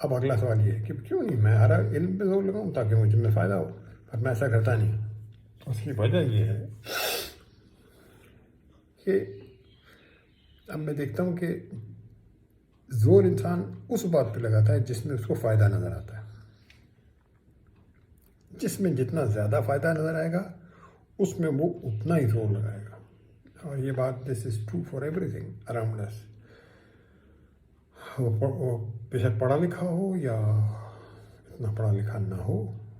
اب اگلا سوال یہ ہے کہ کیوں نہیں میں ہر علم پہ زور لگاؤں تاکہ مجھ میں فائدہ ہو، پر میں ایسا کرتا نہیں. اس کی وجہ یہ ہے کہ اب میں دیکھتا ہوں کہ زور انسان اس بات پہ لگاتا ہے جس میں اس کو فائدہ نظر آتا ہے. جس میں جتنا زیادہ فائدہ نظر آئے گا اس میں وہ اتنا ہی زور لگائے گا. اور یہ بات this is true for everything around us. وہ بے شک پڑھا لکھا ہو یا اتنا پڑھا لکھا نہ ہو،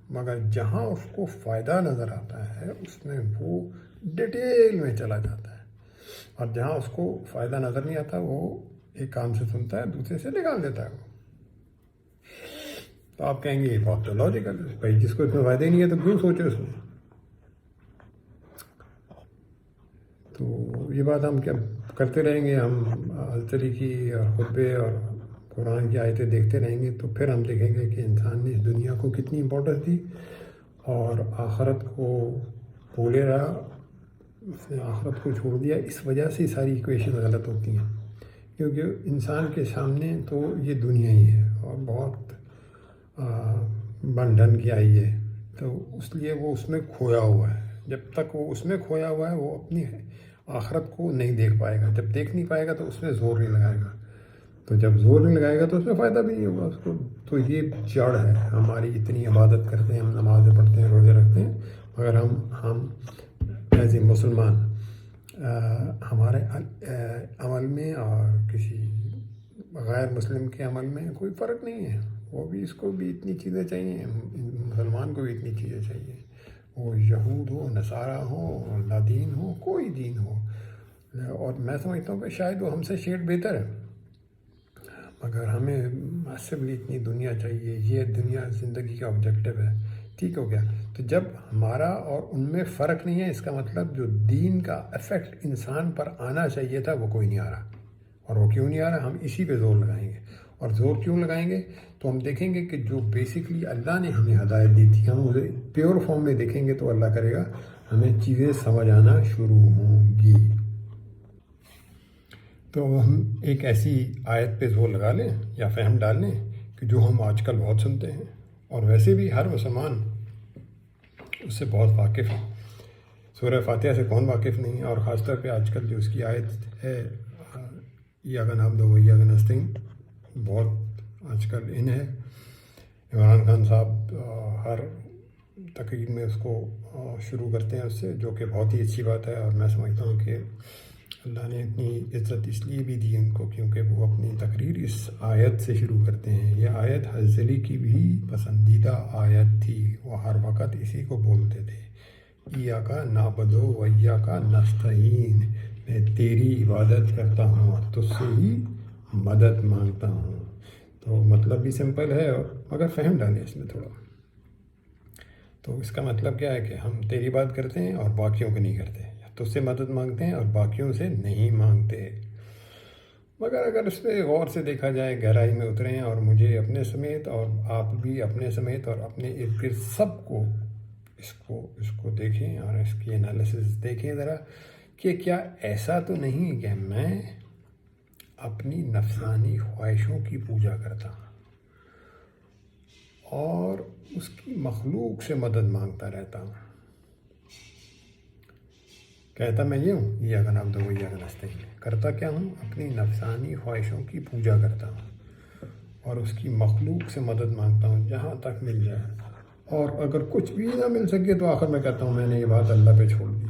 مگر جہاں اس کو فائدہ نظر آتا ہے اس میں وہ ڈیٹیل میں چلا جاتا ہے، اور جہاں اس کو فائدہ نظر نہیں آتا وہ ایک کام سے سنتا ہے دوسرے سے نکال دیتا ہے. تو آپ کہیں گے یہ بات تو لاجیکل ہے بھائی، جس کو اتنا فائدہ ہی نہیں ہے تو کیوں سوچے اس میں. تو یہ بات ہم کیا کرتے رہیں گے، ہم الطری کی اور خطبے اور قرآن کی آیتیں دیکھتے رہیں گے تو پھر ہم دیکھیں گے کہ انسان نے اس دنیا کو کتنی امپورٹنس دی اور آخرت کو بھولے رہا. اس نے آخرت کو چھوڑ دیا. اس وجہ سے ساری ایکویشن غلط ہوتی ہیں، کیونکہ انسان کے سامنے تو یہ دنیا ہی ہے اور بہت بن ڈھن کی آئی ہے، تو اس لیے وہ اس میں کھویا ہوا ہے. جب تک وہ اس میں کھویا ہوا ہے وہ اپنی آخرت کو نہیں دیکھ پائے گا. جب دیکھ نہیں پائے گا تو اس میں زور نہیں لگائے گا. تو جب زور نہیں لگائے گا تو اس میں فائدہ بھی نہیں ہوگا اس کو. تو یہ جڑ ہے. ہماری اتنی عبادت کرتے ہیں، ہم نمازیں پڑھتے ہیں، روزے رکھتے ہیں، مگر ہم ایز اے مسلمان ہمارے عمل میں اور کسی غیر مسلم کے عمل میں کوئی فرق نہیں ہے. وہ بھی اس کو بھی اتنی چیزیں چاہیے، مسلمان کو بھی اتنی چیزیں چاہیے. وہ یہود ہو، نصارہ ہو، لادین ہو، کوئی دین ہو. اور میں سمجھتا ہوں کہ شاید وہ ہم سے شیڈ بہتر ہے، مگر ہمیں میسیولی اتنی دنیا چاہیے. یہ دنیا زندگی کا آبجیکٹو ہے. ٹھیک ہو گیا. تو جب ہمارا اور ان میں فرق نہیں ہے، اس کا مطلب جو دین کا افیکٹ انسان پر آنا چاہیے تھا وہ کوئی نہیں آ رہا. اور وہ کیوں نہیں آ رہا؟ ہم اسی پہ زور لگائیں گے. اور زور کیوں لگائیں گے؟ تو ہم دیکھیں گے کہ جو بیسکلی اللہ نے ہمیں ہدایت دی تھی ہم اسے پیور فارم میں دیکھیں گے تو اللہ کرے گا ہمیں چیزیں سمجھ آنا شروع ہوں گی. تو ہم ایک ایسی آیت پہ زور لگا لیں یا فہم ڈال لیں کہ جو ہم آج کل بہت سنتے ہیں، اور ویسے بھی ہر مسلمان اس سے بہت واقف ہے. سورہ فاتحہ سے کون واقف نہیں ہے؟ اور خاص طور پہ آج کل جو اس کی آیت ہے ایاک نعبد و ایاک نستعین، بہت آج کل ان ہے. عمران خان صاحب ہر تقریر میں اس کو شروع کرتے ہیں اس سے، جو کہ بہت ہی اچھی بات ہے. اور میں سمجھتا ہوں کہ اللہ نے اتنی عزت اس لیے بھی دی ان کو کیونکہ وہ اپنی تقریر اس آیت سے شروع کرتے ہیں. یہ آیت حضرت علی کی بھی پسندیدہ آیت تھی. وہ ہر وقت اسی کو بولتے تھے، ایاک نعبد و ایاک نستعین، میں تیری عبادت کرتا ہوں اور تجھ سے ہی مدد مانگتا ہوں. تو مطلب بھی سمپل ہے مگر فہم ڈالیں اس میں تھوڑا. تو اس کا مطلب کیا ہے کہ ہم تیری بات کرتے ہیں اور باقیوں کو نہیں کرتے، تو اس سے مدد مانگتے ہیں اور باقیوں سے نہیں مانگتے. مگر اگر اس پہ غور سے دیکھا جائے، گہرائی میں اتریں اور مجھے اپنے سمیت اور آپ بھی اپنے سمیت اور اپنے ارد گرد سب کو اس کو دیکھیں اور اس کی انالیسس دیکھیں ذرا کہ کیا ایسا تو نہیں کہ میں اپنی نفسانی خواہشوں کی پوجا کرتا ہوں اور اس کی مخلوق سے مدد مانگتا رہتا ہوں. کہتا میں یہ ہوں ایاک نعبد و ایاک نستعین، کرتا کیا ہوں؟ اپنی نفسانی خواہشوں کی پوجا کرتا ہوں اور اس کی مخلوق سے مدد مانگتا ہوں جہاں تک مل جائے. اور اگر کچھ بھی نہ مل سکے تو آخر میں کہتا ہوں میں نے یہ بات اللہ پہ چھوڑ دی.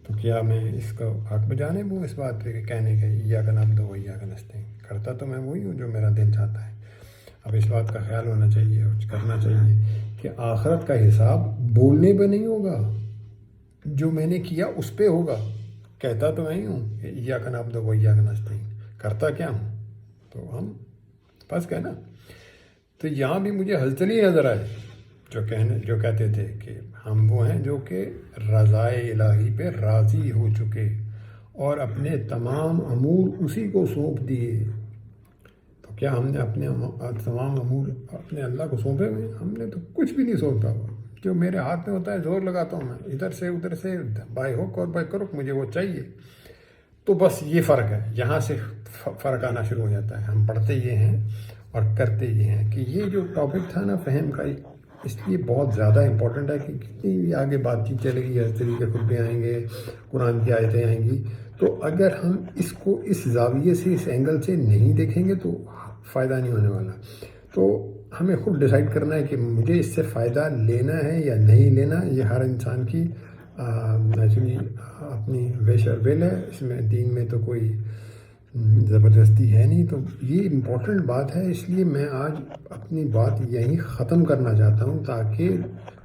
تو کیا میں اس کو حق بجانے ہوں اس بات پہ کہنے کا ایاک نعبد و ایاک نستعین؟ کرتا تو میں وہی ہوں جو میرا دل چاہتا ہے. اب اس بات کا خیال ہونا چاہیے اور کرنا چاہیے کہ آخرت کا حساب بولنے پہ نہیں ہوگا، جو میں نے کیا اس پہ ہوگا. کہتا تو میں ہی ہوں ایاک نعبد و ایاک نستعین، کرتا کیا ہوں؟ تو ہم بس کہنا. تو یہاں بھی مجھے حضرت علی نظر آئے جو کہتے تھے کہ ہم وہ ہیں جو کہ رضائے الہی پہ راضی ہو چکے اور اپنے تمام امور اسی کو سونپ دیے. تو کیا ہم نے اپنے تمام امور اپنے اللہ کو سونپے ہوئے؟ ہم نے تو کچھ بھی نہیں سونپا ہوا. جو میرے ہاتھ میں ہوتا ہے زور لگاتا ہوں میں، ادھر سے بائی ہک اور بائی کرک مجھے وہ چاہیے. تو بس یہ فرق ہے، یہاں سے فرق آنا شروع ہو جاتا ہے. ہم پڑھتے یہ ہیں اور کرتے یہ ہیں کہ یہ جو ٹاپک تھا نا فہم کا، اس لیے بہت زیادہ امپورٹنٹ ہے کہ کتنی بھی آگے بات چیت چلے گی، اس طریقے خطبے آئیں گے، قرآن کی آیتیں آئیں گی، تو اگر ہم اس کو اس زاویے سے، اس اینگل سے نہیں دیکھیں گے تو فائدہ نہیں ہونے والا. تو ہمیں خود ڈیسائیڈ کرنا ہے کہ مجھے اس سے فائدہ لینا ہے یا نہیں لینا. یہ ہر انسان کی ایکچولی اپنی وش اور ول ہے، اس میں دین میں تو کوئی زبردستی ہے نہیں. تو یہ امپورٹنٹ بات ہے، اس لیے میں آج اپنی بات یہیں ختم کرنا چاہتا ہوں تاکہ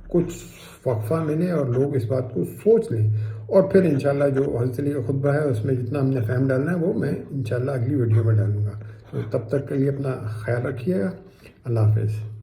کچھ وقفہ ملے اور لوگ اس بات کو سوچ لیں. اور پھر انشاءاللہ جو حضرت علی کا خطبہ ہے اس میں جتنا ہم نے فہم ڈالنا ہے وہ میں انشاءاللہ اگلی ویڈیو میں ڈالوں گا. تو تب تک کے لیے اپنا خیال رکھیے گا. اللہ حافظ.